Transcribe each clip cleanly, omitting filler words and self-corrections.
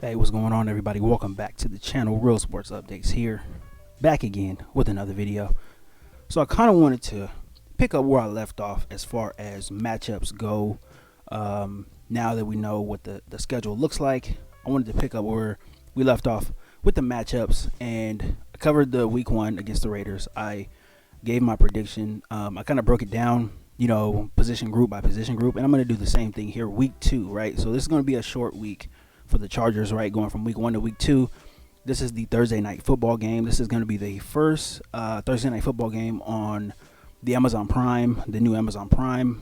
Hey, what's going on, everybody? Welcome back to the channel. Real Sports Updates here, back again with another video. So I kind of wanted to pick up where I left off as far as matchups go. Now that we know what the schedule looks like, I wanted to pick up where we left off with the matchups, and I covered the week 1 against the Raiders. I gave my prediction. I kind of broke it down, position group by position group, and I'm going to do the same thing here week 2, right? So this is going to be a short week for the Chargers, right? Going from week 1 to week 2. This is the Thursday night football game. This is going to be the first Thursday night football game on the Amazon Prime, the new Amazon Prime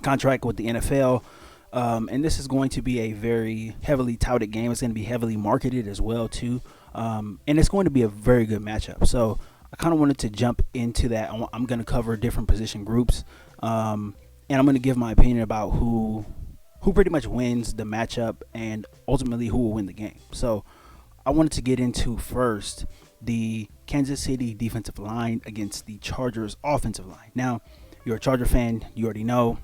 contract with the NFL. And this is going to be a very heavily touted game. It's going to be heavily marketed as well, too. And it's going to be a very good matchup. So I kind of wanted to jump into that. I'm going to cover different position groups. And I'm going to give my opinion about who pretty much wins the matchup and ultimately who will win the game. So I wanted to get into first the Kansas City defensive line against the Chargers offensive line. Now, you're a Charger fan, you already know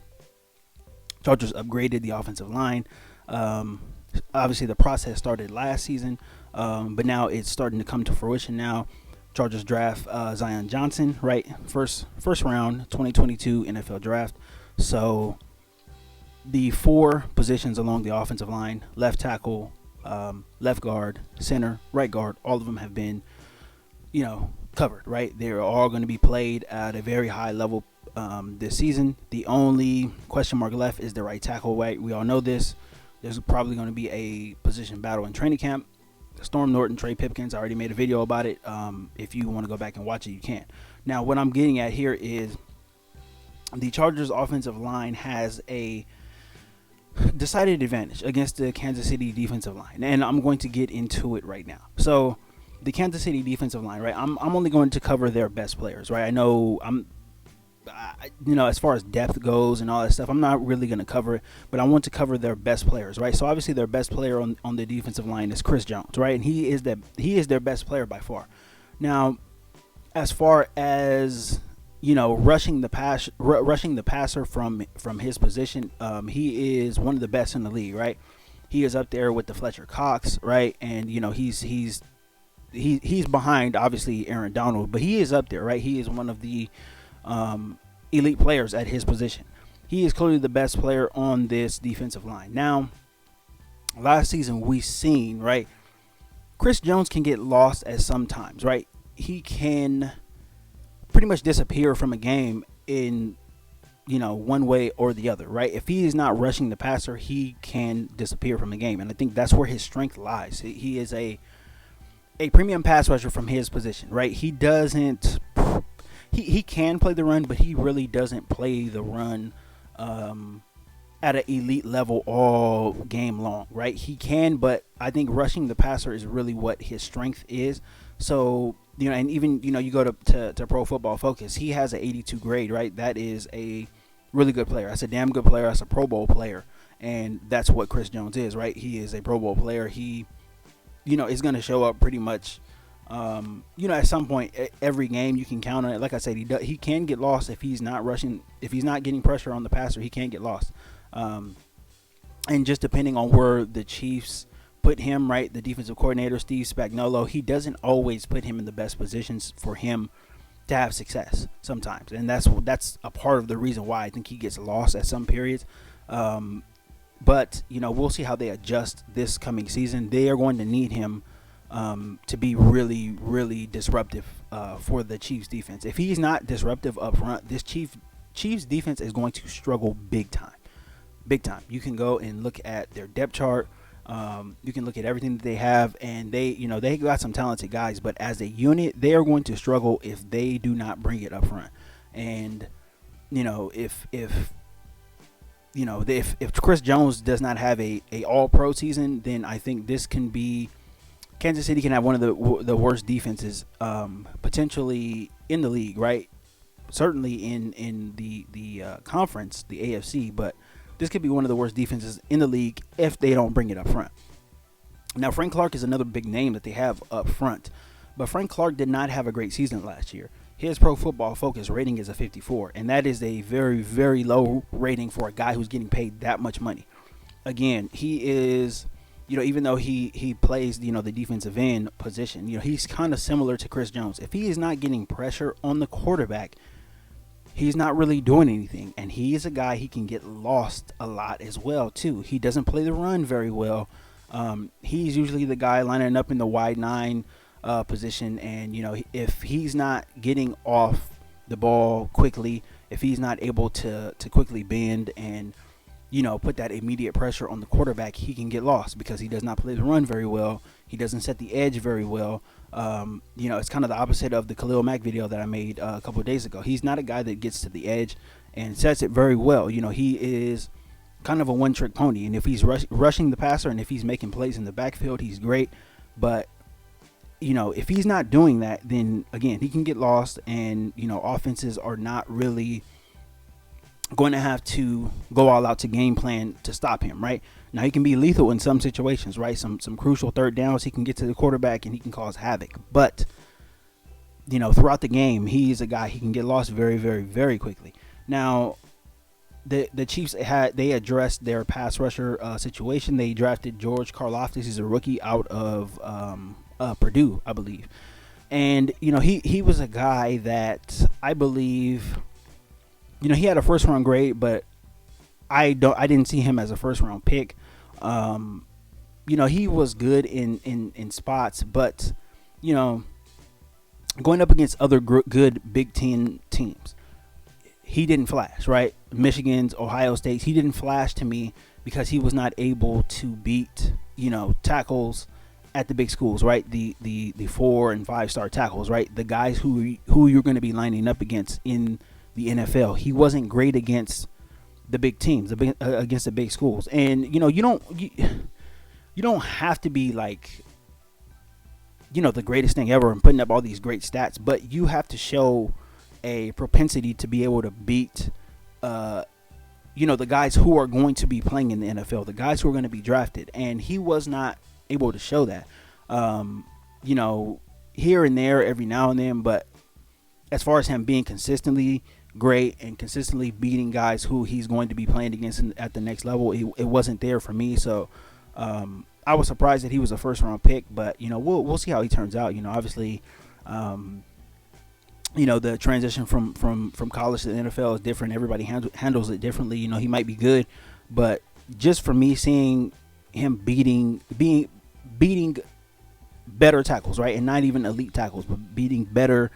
Chargers upgraded the offensive line. Obviously the process started last season, but now it's starting to come to fruition now. Chargers draft Zion Johnson, right? First round 2022 NFL draft. So the 4 positions along the offensive line, left tackle, left guard, center, right guard, all of them have been, covered, right? They're all going to be played at a very high level this season. The only question mark left is the right tackle, right? We all know this. There's probably going to be a position battle in training camp. Storm Norton, Trey Pipkins, I already made a video about it. If you want to go back and watch it, you can. Now, what I'm getting at here is the Chargers offensive line has a decided advantage against the Kansas City defensive line, and I'm going to get into it right now. So the Kansas City defensive line, right? I'm only going to cover their best players, right? I know as far as depth goes and all that stuff, I'm not really going to cover it, but I want to cover their best players, right? So obviously their best player on the defensive line is Chris Jones, right? And he is their best player by far. Now, as far as rushing the passer from his position, he is one of the best in the league, right? He is up there with the Fletcher Cox, right? And he's behind obviously Aaron Donald, but he is up there, right? He is one of the elite players at his position. He is clearly the best player on this defensive line. Now, last season we seen, right, Chris Jones can get lost at some times, right? He can pretty much disappear from a game in one way or the other, right? If he is not rushing the passer, he can disappear from the game, and I think that's where his strength lies. He is a premium pass rusher from his position, right? He doesn't he can play the run, but he really doesn't play the run at an elite level all game long, right? He can, but I think rushing the passer is really what his strength is. So and even you go to Pro Football Focus, he has an 82 grade, right? That is a really good player. That's a damn good player. That's a Pro Bowl player, and that's what Chris Jones is, right? He is a Pro Bowl player. He is going to show up pretty much at some point every game. You can count on it. Like I said, he can get lost if he's not rushing, if he's not getting pressure on the passer. He can get lost, and just depending on where the Chiefs put him, right, the defensive coordinator Steve Spagnuolo, he doesn't always put him in the best positions for him to have success sometimes, and that's a part of the reason why I think he gets lost at some periods. But we'll see how they adjust this coming season. They are going to need him to be really, really disruptive for the Chiefs defense. If he's not disruptive up front, this Chiefs defense is going to struggle big time. Big time. You can go and look at their depth chart. You can look at everything that they have, and they got some talented guys, but as a unit, they are going to struggle if they do not bring it up front. And if Chris Jones does not have a all-pro season, then I think this can be Kansas City can have one of the worst defenses potentially in the league, right? Certainly in the conference, the AFC, but this could be one of the worst defenses in the league if they don't bring it up front. Now, Frank Clark is another big name that they have up front, but Frank Clark did not have a great season last year. His Pro Football Focus rating is a 54, and that is a very, very low rating for a guy who's getting paid that much money. Again, he is, even though he plays, the defensive end position, he's kind of similar to Chris Jones. If he is not getting pressure on the quarterback, he's not really doing anything. And he is a guy, he can get lost a lot as well, too. He doesn't play the run very well. He's usually the guy lining up in the wide 9 position. And, if he's not getting off the ball quickly, if he's not able to quickly bend and, put that immediate pressure on the quarterback, he can get lost because he does not play the run very well. He doesn't set the edge very well. It's kind of the opposite of the Khalil Mack video that I made a couple of days ago. He's not a guy that gets to the edge and sets it very well. He is kind of a one-trick pony. And if he's rushing the passer and if he's making plays in the backfield, he's great. But, if he's not doing that, then, again, he can get lost. And, offenses are not really going to have to go all out to game plan to stop him, right? Now, he can be lethal in some situations, right? Some crucial third downs, he can get to the quarterback and he can cause havoc. But, throughout the game, he's a guy, he can get lost very, very, very quickly. Now, the Chiefs, they addressed their pass rusher situation. They drafted George Karlaftis. He's a rookie out of Purdue, I believe. And, he was a guy that I believe, he had a first round grade, but I didn't see him as a first round pick. He was good in spots, but going up against other good Big Ten teams, he didn't flash, right? Michigan's, Ohio State's, he didn't flash to me because he was not able to beat, tackles at the big schools, right? The 4 and 5 star tackles, right? The guys who you're going to be lining up against in the NFL. He wasn't great against the big teams, against the big schools. And, you don't have to be like, the greatest thing ever and putting up all these great stats, but you have to show a propensity to be able to beat, the guys who are going to be playing in the NFL, the guys who are going to be drafted. And he was not able to show that, here and there, every now and then. But as far as him being consistently great and consistently beating guys who he's going to be playing against at the next level, it wasn't there for me. So I was surprised that he was a first round pick, but we'll see how he turns out. Obviously, the transition from college to the NFL is different. Everybody handles it differently. He might be good, but just for me, seeing him beating better tackles, right, and not even elite tackles, but beating better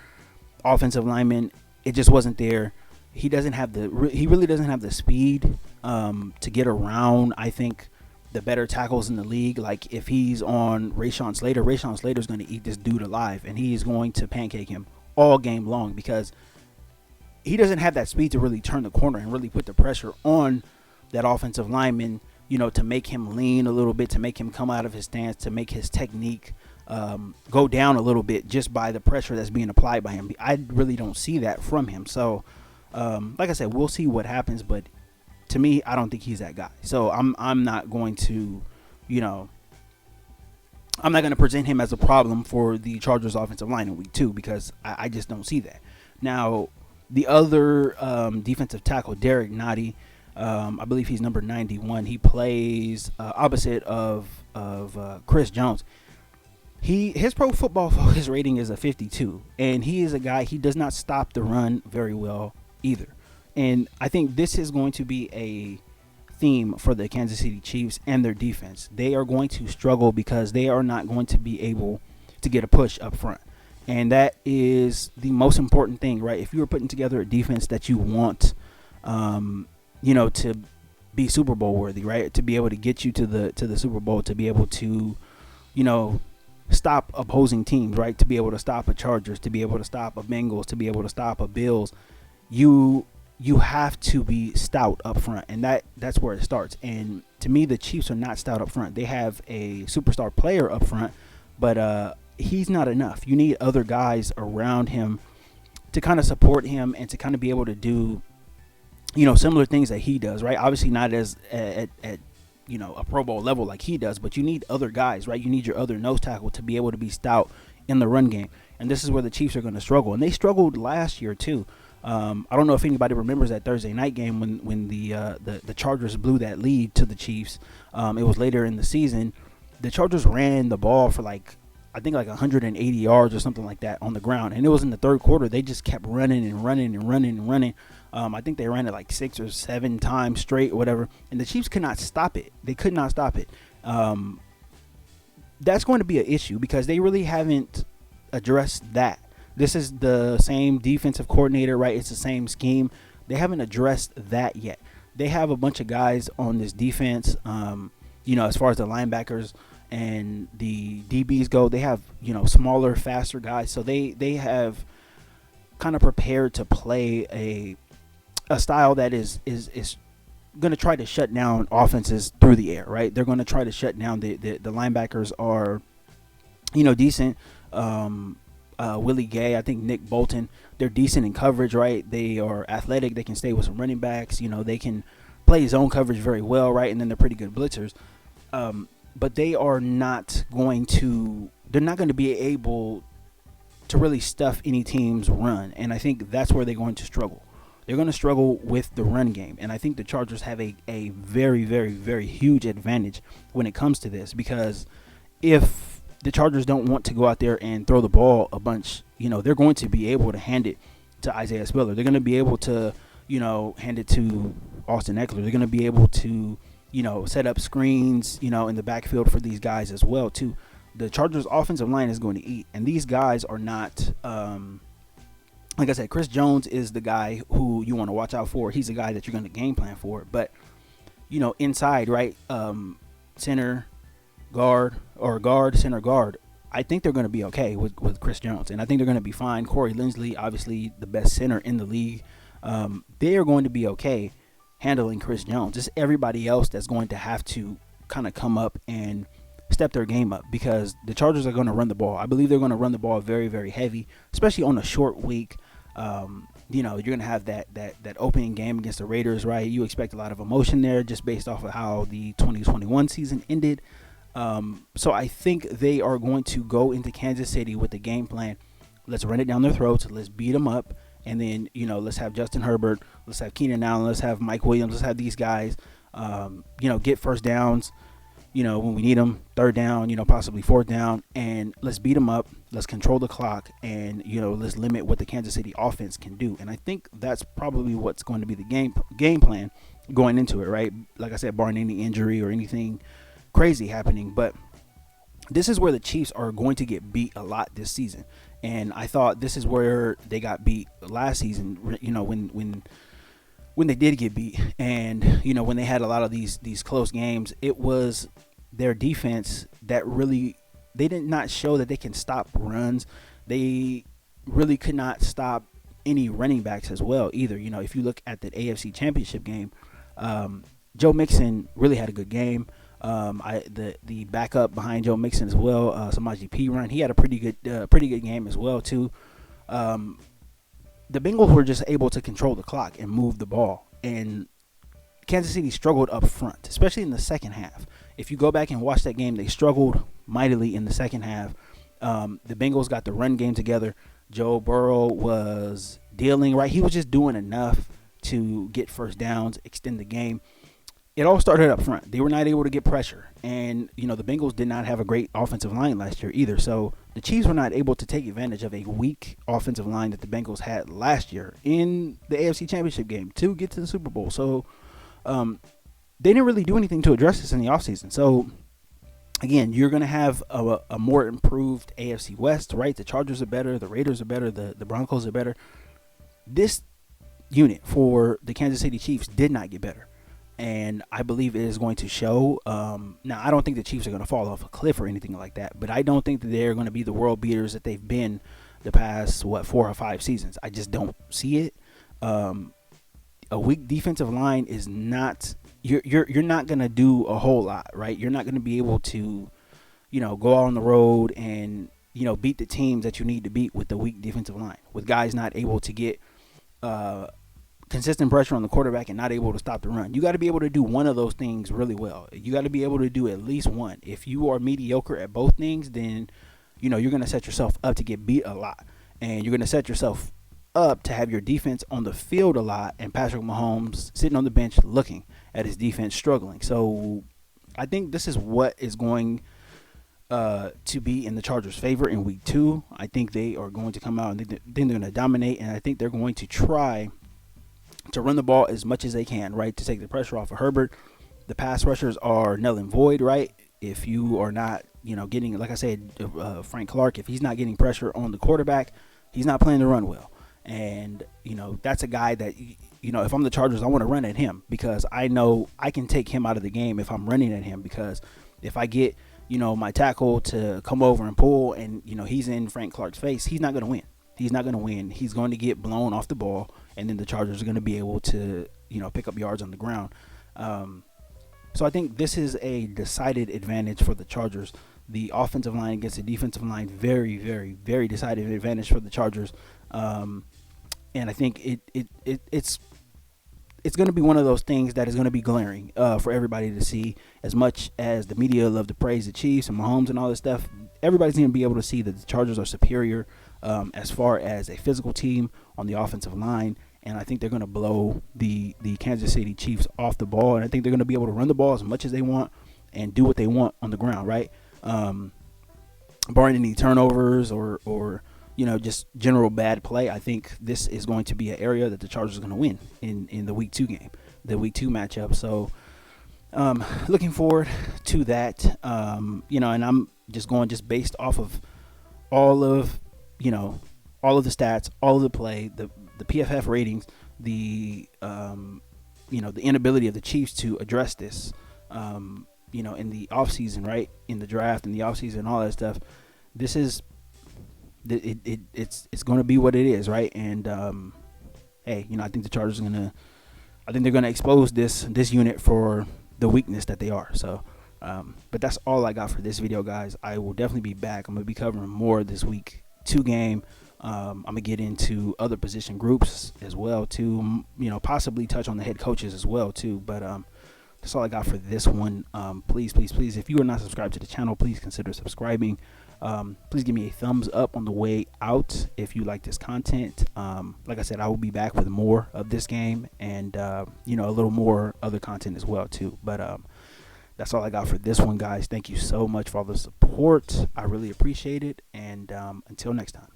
offensive linemen, it just wasn't there. He really doesn't have the speed to get around, I think, the better tackles in the league. Like, if he's on Rashawn Slater's going to eat this dude alive, and he is going to pancake him all game long because he doesn't have that speed to really turn the corner and really put the pressure on that offensive lineman, to make him lean a little bit, to make him come out of his stance, to make his technique go down a little bit just by the pressure that's being applied by him. I really don't see that from him. So, like I said, we'll see what happens. But to me, I don't think he's that guy. So I'm not going to, I'm not going to present him as a problem for the Chargers offensive line in week 2 because I just don't see that. Now, the other defensive tackle, Derek Knotty, I believe he's number 91. He plays opposite of Chris Jones. His Pro Football Focus rating is a 52, and he is a guy, he does not stop the run very well either. And I think this is going to be a theme for the Kansas City Chiefs and their defense. They are going to struggle because they are not going to be able to get a push up front. And that is the most important thing, right? If you are putting together a defense that you want, to be Super Bowl worthy, right? To be able to get you to the Super Bowl, to be able to, stop opposing teams, right? To be able to stop a Chargers, to be able to stop a Bengals, to be able to stop a Bills, you have to be stout up front, and that's where it starts. And to me, the Chiefs are not stout up front. They have a superstar player up front, but he's not enough. You need other guys around him to kind of support him and to kind of be able to do, similar things that he does, right? Obviously not as at a Pro Bowl level like he does, but you need other guys, right? You need your other nose tackle to be able to be stout in the run game. And this is where the Chiefs are going to struggle. And they struggled last year too. I don't know if anybody remembers that Thursday night game when the Chargers blew that lead to the Chiefs. It was later in the season. the Chargers ran the ball for like, I think like 180 yards or something like that on the ground, and it was in the third quarter. They just kept running and running and running and running. I think they ran it like 6 or 7 times straight or whatever, and the Chiefs could not stop it. They could not stop it. That's going to be an issue because they really haven't addressed that. This is the same defensive coordinator, right? It's the same scheme. They haven't addressed that yet. They have a bunch of guys on this defense, as far as the linebackers and the DBs go. They have, smaller, faster guys. So they have kind of prepared to play a style that is going to try to shut down offenses through the air, right? They're going to try to shut down the linebackers are, decent. Willie Gay, I think Nick Bolton, they're decent in coverage, right? They are athletic. They can stay with some running backs. They can play zone coverage very well, right? And then they're pretty good blitzers. But they are not going to be able to really stuff any team's run. And I think that's where they're going to struggle. They're going to struggle with the run game. And I think the Chargers have a very, very, very huge advantage when it comes to this, because if the Chargers don't want to go out there and throw the ball a bunch, they're going to be able to hand it to Isaiah Spiller. They're going to be able to, hand it to Austin Eckler. They're going to be able to, set up screens, in the backfield for these guys as well, too. The Chargers' offensive line is going to eat, and these guys are not, like I said, Chris Jones is the guy who you want to watch out for. He's the guy that you're going to game plan for. But, inside, right, center, guard, center, guard, I think they're going to be okay with Chris Jones, and I think they're going to be fine. Corey Linsley, obviously the best center in the league. They are going to be okay handling Chris Jones. It's everybody else that's going to have to kind of come up and step their game up, because the Chargers are going to run the ball. I believe they're going to run the ball very, very heavy, especially on a short week. You're going to have that opening game against the Raiders, right? You expect a lot of emotion there just based off of how the 2021 season ended. So I think they are going to go into Kansas City with the game plan. Let's run it down their throats. Let's beat them up. And then, let's have Justin Herbert. Let's have Keenan Allen. Let's have Mike Williams. Let's have these guys, get first downs, when we need them, third down, possibly fourth down. And let's beat them up. Let's control the clock. And, let's limit what the Kansas City offense can do. And I think that's probably what's going to be the game plan going into it, right? Like I said, barring any injury or anything crazy happening. But this is where the Chiefs are going to get beat a lot this season. And I thought this is where they got beat last season, when they did get beat. And, when they had a lot of these close games, it was their defense that really, they did not show that they can stop runs. They really could not stop any running backs as well either. If you look at the AFC Championship game, Joe Mixon really had a good game. The backup behind Joe Mixon as well, Samaje Perine, he had a pretty good game as well too. The Bengals were just able to control the clock and move the ball, and Kansas City struggled up front, especially in the second half. If you go back and watch that game, they struggled mightily in the second half. The Bengals got the run game together. Joe Burrow was dealing, right? He was just doing enough to get first downs, extend the game. It all started up front. They were not able to get pressure. And, the Bengals did not have a great offensive line last year either. So the Chiefs were not able to take advantage of a weak offensive line that the Bengals had last year in the AFC Championship game to get to the Super Bowl. So they didn't really do anything to address this in the offseason. So, again, you're going to have a more improved AFC West, right? The Chargers are better. The Raiders are better. The Broncos are better. This unit for the Kansas City Chiefs did not get better. And I believe it is going to show. Now, I don't think the Chiefs are going to fall off a cliff or anything like that, but I don't think that they're going to be the world beaters that they've been the past, 4 or 5 seasons. I just don't see it. A weak defensive line is not. You're not going to do a whole lot, right? You're not going to be able to, go out on the road and beat the teams that you need to beat with the weak defensive line, with guys not able to get consistent pressure on the quarterback and not able to stop the run. You got to be able to do one of those things really well. You got to be able to do at least one. If you are mediocre at both things, then you're going to set yourself up to get beat a lot, and you're going to set yourself up to have your defense on the field a lot, and Patrick Mahomes sitting on the bench looking at his defense struggling. So I think this is what is going to be in the Chargers' favor in week 2. I think they are going to come out and think they're going to dominate, and I think they're going to try to run the ball as much as they can, right, to take the pressure off of Herbert. The pass rushers are null and void, right? If you are not, getting, like I said, Frank Clark, if he's not getting pressure on the quarterback, he's not playing the run well. And, that's a guy that, if I'm the Chargers, I want to run at him because I know I can take him out of the game if I'm running at him, because if I get, my tackle to come over and pull and, he's in Frank Clark's face, he's not going to win. He's not going to win. He's going to get blown off the ball, and then the Chargers are going to be able to, pick up yards on the ground. So I think this is a decided advantage for the Chargers. The offensive line against the defensive line, very, very, very decided advantage for the Chargers. And I think it's going to be one of those things that is going to be glaring for everybody to see. As much as the media love to praise the Chiefs and Mahomes and all this stuff, everybody's going to be able to see that the Chargers are superior as far as a physical team on the offensive line. And I think they're going to blow the Kansas City Chiefs off the ball. And I think they're going to be able to run the ball as much as they want and do what they want on the ground, right? Barring any turnovers or just general bad play, I think this is going to be an area that the Chargers are going to win in the Week 2 game, the Week 2 matchup. So looking forward to that, and I'm just going based off of all of the stats, all of the play, the PFF ratings, the inability of the Chiefs to address this, in the offseason, right, in the draft, in the offseason, all that stuff. This is it's going to be what it is, right? And hey, I think the Chargers they're gonna expose this unit for the weakness that they are. So, but that's all I got for this video, guys. I will definitely be back. I'm gonna be covering more this Week 2 game. I'm gonna get into other position groups as well too. Possibly touch on the head coaches as well too. But that's all I got for this one. Please, if you are not subscribed to the channel, please consider subscribing. Please give me a thumbs up on the way out if you like this content. Like I said, I will be back with more of this game and a little more other content as well too. But that's all I got for this one, guys. Thank you so much for all the support. I really appreciate it. And until next time.